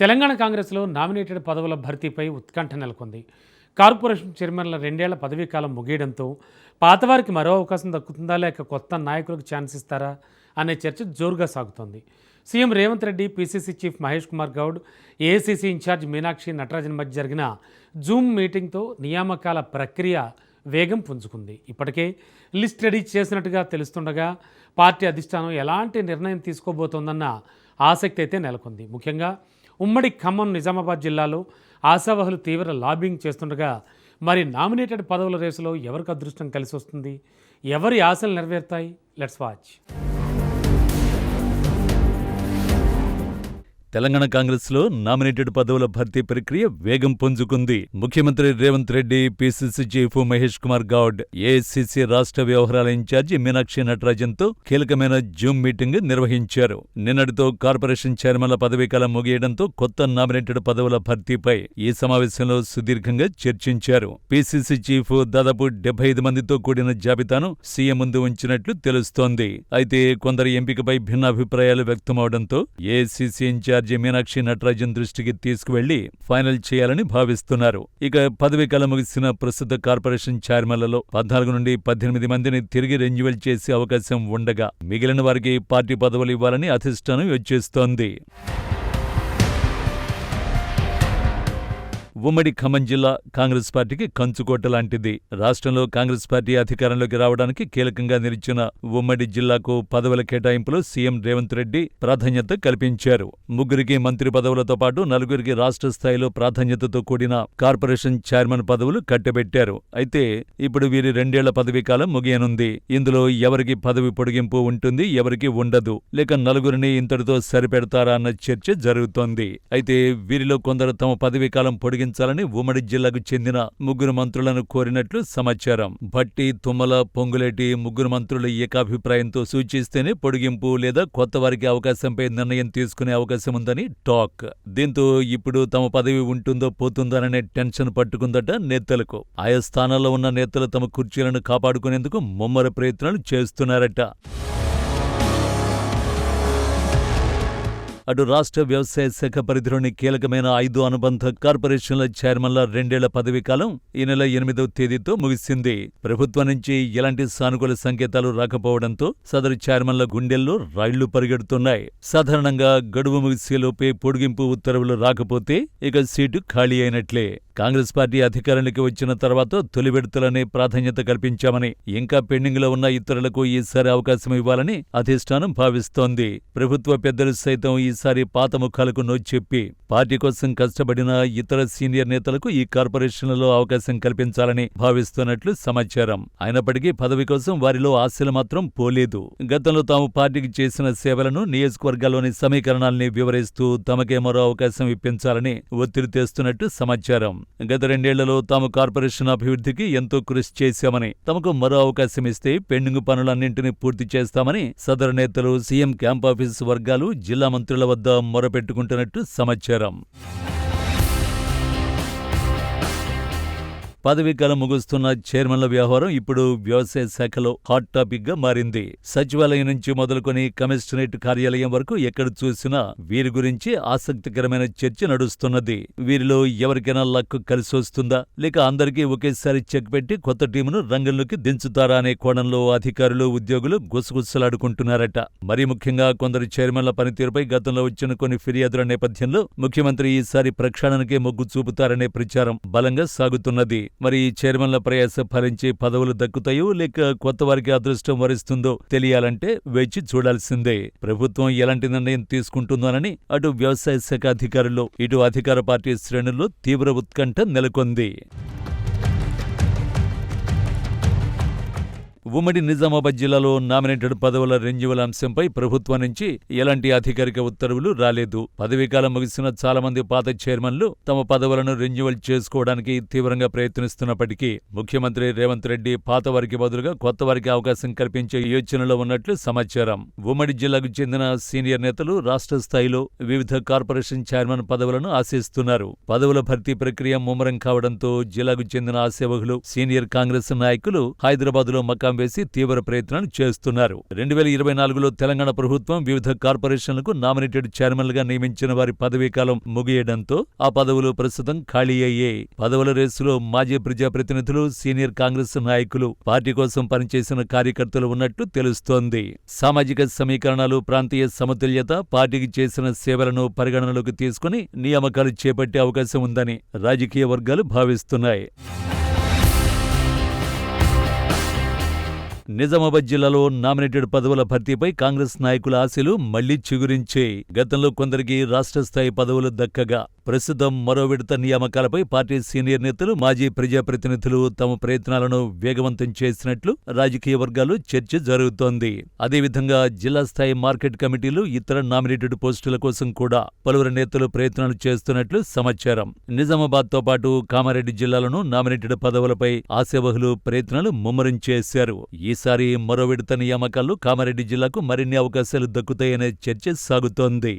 తెలంగాణ కాంగ్రెస్లో నామినేటెడ్ పదవుల భర్తీపై ఉత్కంఠ నెలకొంది. కార్పొరేషన్ చైర్మన్ల 2 ఏళ్ల పదవీకాలం ముగియడంతో పాతవారికి మరో అవకాశం దక్కుతుందా లేక కొత్త నాయకులకు ఛాన్స్ ఇస్తారా అనే చర్చ జోరుగా సాగుతోంది. CM Revanth Reddy, PCC chief Mahesh Kumar Goud, AICC incharge Meenakshi Natarajan మధ్య జరిగిన జూమ్ మీటింగ్తో నియామకాల ప్రక్రియ వేగం పుంజుకుంది. ఇప్పటికే లిస్ట్ రెడీ చేసినట్టుగా తెలుస్తుండగా పార్టీ అధిష్టానం ఎలాంటి నిర్ణయం తీసుకోబోతోందన్న ఆసక్తి అయితే నెలకొంది. ముఖ్యంగా ఉమ్మడి ఖమ్మం, నిజామాబాద్ జిల్లాలో ఆశావహులు తీవ్ర లాబింగ్ చేస్తుండగా మరి నామినేటెడ్ పదవుల రేసులో ఎవరికి అదృష్టం కలిసి వస్తుంది, ఎవరి ఆశలు నెరవేరుతాయి? Let's watch. తెలంగాణ కాంగ్రెస్లో నామినేటెడ్ పదవుల భర్తీ ప్రక్రియ వేగం పుంజుకుంది. ముఖ్యమంత్రి Revanth Reddy, PCC chief Mahesh Kumar Goud, AICC రాష్ట్ర వ్యవహారాల ఇన్ఛార్జి మీనాక్షి నటరాజన్తో కీలకమైన జూమ్ మీటింగ్ నిర్వహించారు. నిన్నటితో కార్పొరేషన్ చైర్మన్ల పదవీకాలం ముగియడంతో కొత్త నామినేటెడ్ పదవుల భర్తీపై ఈ సమావేశంలో సుదీర్ఘంగా చర్చించారు. పీసీసీ చీఫ్ దాదాపు 75 మందితో కూడిన జాబితాను సీఎం ముందు ఉంచినట్లు తెలుస్తోంది. అయితే కొందరి ఎంపికపై భిన్నాభిప్రాయాలు వ్యక్తమవడంతో ఏఐసీసీ ఇన్ఛార్జి మీనాక్షి నటరాజన్ దృష్టికి తీసుకువెళ్లి ఫైనల్ చేయాలని భావిస్తున్నారు. ఇక పదవీకాలం ముగిసిన ప్రస్తుత కార్పొరేషన్ చైర్మన్లలో 14 నుండి 18 మందిని తిరిగి రెన్యువల్ చేసే అవకాశం ఉండగా మిగిలిన వారికి పార్టీ పదవులు ఇవ్వాలని అధిష్టానం యోచిస్తోంది. ఉమ్మడి ఖమ్మం జిల్లా కాంగ్రెస్ పార్టీకి కంచుకోట లాంటిది. రాష్ట్రంలో కాంగ్రెస్ పార్టీ అధికారంలోకి రావడానికి కీలకంగా నిలిచిన ఉమ్మడి జిల్లాకు పదవుల కేటాయింపులో సీఎం రేవంత్ రెడ్డి ప్రాధాన్యత కల్పించారు. 3 మంత్రి పదవులతో పాటు 4 రాష్ట్ర స్థాయిలో ప్రాధాన్యతతో కూడిన కార్పొరేషన్ చైర్మన్ పదవులు కట్టబెట్టారు. అయితే ఇప్పుడు వీరి 2 ఏళ్ల పదవీకాలం ముగియనుంది. ఇందులో ఎవరికి పదవి పొడిగింపు ఉంటుంది, ఎవరికి ఉండదు, లేక 4 ఇంతటితో సరిపెడతారా అన్న చర్చ జరుగుతోంది. అయితే వీరిలో కొందరు తమ పదవీకాలం పొడిగించాలని ఉమ్మడి జిల్లాకు చెందిన 3 మంత్రులను కోరినట్లు సమాచారం. భట్టి, తుమ్మల, పొంగులేటి 3 మంత్రుల ఏకాభిప్రాయంతో సూచిస్తేనే పొడిగింపు లేదా కొత్త వారికి అవకాశంపై నిర్ణయం తీసుకునే అవకాశం ఉందని టాక్. దీంతో ఇప్పుడు తమ పదవి ఉంటుందో పోతుందోననే టెన్షన్ పట్టుకుందట నేతలకు. ఆయా స్థానాల్లో ఉన్న నేతలు తమ కుర్చీలను కాపాడుకునేందుకు ముమ్మర ప్రయత్నాలు చేస్తున్నారట. అటు రాష్ట్ర వ్యవసాయ శాఖ పరిధిలోని కీలకమైన 5 అనుబంధ కార్పొరేషన్ల చైర్మన్ల 2 ఏళ్ల పదవీకాలం ఈ నెల 8వ తేదీతో ముగిసింది. ప్రభుత్వం నుంచి ఎలాంటి సానుకూల సంకేతాలు రాకపోవడంతో సదరు చైర్మన్ల గుండెల్లో రైళ్లు పరిగెడుతున్నాయి. సాధారణంగా గడువు ముగిసేలోపే పొడిగింపు ఉత్తర్వులు రాకపోతే ఇక సీటు ఖాళీ అయినట్లే. కాంగ్రెస్ పార్టీ అధికారానికి వచ్చిన తర్వాత తొలి విడతలనే ప్రాధాన్యత కల్పించామని, ఇంకా పెండింగ్లో ఉన్న ఇతరులకు ఈసారి అవకాశం ఇవ్వాలని అధిష్టానం భావిస్తోంది. ప్రభుత్వ పెద్దలు సైతం ఈసారి పాత ముఖాలకు నోచెప్పి పార్టీ కోసం కష్టపడిన ఇతర సీనియర్ నేతలకు ఈ కార్పొరేషన్లలో అవకాశం కల్పించాలని భావిస్తున్నట్లు సమాచారం. అయినప్పటికీ పదవి కోసం వారిలో ఆశలు మాత్రం పోలేదు. గతంలో తాము పార్టీకి చేసిన సేవలను, నియోజకవర్గాల్లోని సమీకరణాల్ని వివరిస్తూ తమకే మరో అవకాశం ఇప్పించాలని ఒత్తిడి తెస్తున్నట్టు సమాచారం. గత 2 ఏళ్లలో తాము కార్పొరేషన్ అభివృద్ధికి ఎంతో కృషి చేశామని, తమకు మరో అవకాశం ఇస్తే పెండింగ్ పనులన్నింటినీ పూర్తి చేస్తామని సదరు నేతలు సీఎం క్యాంపాఫీస్ వర్గాలు జిల్లా మంత్రుల వద్ద మొరపెట్టుకుంటున్నట్టు సమాచారం. పదవీకాలం ముగుస్తున్న చైర్మన్ల వ్యవహారం ఇప్పుడు వ్యవసాయ శాఖలో హాట్ టాపిక్ గా మారింది. సచివాలయం నుంచి మొదలుకొని కమిషనరేట్ కార్యాలయం వరకు ఎక్కడ చూసినా వీరి గురించి ఆసక్తికరమైన చర్చ నడుస్తున్నది. వీరిలో ఎవరికైనా లక్ కలిసొస్తుందా, లేక అందరికీ ఒకేసారి చెక్ పెట్టి కొత్త టీమును రంగంలోకి దించుతారా అనే కోణంలో అధికారులు, ఉద్యోగులు గుసగుసలాడుకుంటున్నారట. మరీ ముఖ్యంగా కొందరు చైర్మన్ల పనితీరుపై గతంలో వచ్చిన కొన్ని ఫిర్యాదుల నేపథ్యంలో ముఖ్యమంత్రి ఈసారి ప్రక్షాళనకే మొగ్గు చూపుతారనే ప్రచారం బలంగా సాగుతున్నది. మరి ఈ చైర్మన్ల ప్రయాస ఫలించి పదవులు దక్కుతాయో లేక కొత్త వారికి అదృష్టం వరిస్తుందో తెలియాలంటే వేచి చూడాల్సిందే. ప్రభుత్వం ఎలాంటి నిర్ణయం తీసుకుంటుందోనని అటు వ్యవసాయ శాఖ అధికారుల్లో, ఇటు అధికార పార్టీ శ్రేణుల్లో తీవ్ర ఉత్కంఠ నెలకొంది. ఉమ్మడి నిజామాబాద్ జిల్లాలో నామినేటెడ్ పదవుల రెన్యువల్ అంశంపై ప్రభుత్వం నుంచి ఎలాంటి అధికారిక ఉత్తర్వులు రాలేదు. పదవీకాలం ముగిసిన చాలా మంది పాత చైర్మన్లు తమ పదవులను రెన్యువల్ చేసుకోవడానికి తీవ్రంగా ప్రయత్నిస్తున్నప్పటికీ ముఖ్యమంత్రి రేవంత్ రెడ్డి పాత వారికి బదులుగా కొత్త వారికి అవకాశం కల్పించే యోచనలో ఉన్నట్లు సమాచారం. ఉమ్మడి జిల్లాకు చెందిన సీనియర్ నేతలు రాష్ట్ర స్థాయిలో వివిధ కార్పొరేషన్ చైర్మన్ పదవులను ఆశిస్తున్నారు. పదవుల భర్తీ ప్రక్రియ ముమ్మరం కావడంతో జిల్లాకు చెందిన ఆశావహులు, సీనియర్ కాంగ్రెస్ నాయకులు హైదరాబాద్లో మకాం వేసి తీవ్ర ప్రయత్నాలు చేస్తున్నారు. 2024లో తెలంగాణ ప్రభుత్వం వివిధ కార్పొరేషన్లకు నామినేటెడ్ చైర్మన్లుగా నియమించిన వారి పదవీకాలం ముగియడంతో ఆ పదవులు ప్రస్తుతం ఖాళీ అయ్యాయి. పదవుల రేసులో మాజీ ప్రజాప్రతినిధులు, సీనియర్ కాంగ్రెస్ నాయకులు, పార్టీ కోసం పనిచేసిన కార్యకర్తలు ఉన్నట్టు తెలుస్తోంది. సామాజిక సమీకరణాలు, ప్రాంతీయ సమతుల్యత, పార్టీకి చేసిన సేవలను పరిగణనలోకి తీసుకుని నియామకాలు చేపట్టే అవకాశం ఉందని రాజకీయ వర్గాలు భావిస్తున్నాయి. నిజామాబాద్ జిల్లాలో నామినేటెడ్ పదవుల భర్తీపై కాంగ్రెస్ నాయకుల ఆశలు మళ్లీ చిగురించాయి. గతంలో కొందరికి రాష్ట్ర స్థాయి పదవులు దక్కగా ప్రస్తుతం మరో విడత నియామకాలపై పార్టీ సీనియర్ నేతలు, మాజీ ప్రజాప్రతినిధులు తమ ప్రయత్నాలను వేగవంతం చేసినట్లు రాజకీయ వర్గాల్లో చర్చ జరుగుతోంది. అదేవిధంగా జిల్లా స్థాయి మార్కెట్ కమిటీలు, ఇతర నామినేటెడ్ పోస్టుల కోసం కూడా పలువురు నేతలు ప్రయత్నాలు చేస్తున్నట్లు సమాచారం. నిజామాబాద్తో పాటు కామారెడ్డి జిల్లాలను నామినేటెడ్ పదవులపై ఆశావహులు ప్రయత్నాలు ముమ్మరం చేశారు. ఈసారి మరో విడత నియామకాల్లో కామారెడ్డి జిల్లాకు మరిన్ని అవకాశాలు దక్కుతాయనే చర్చ సాగుతోంది.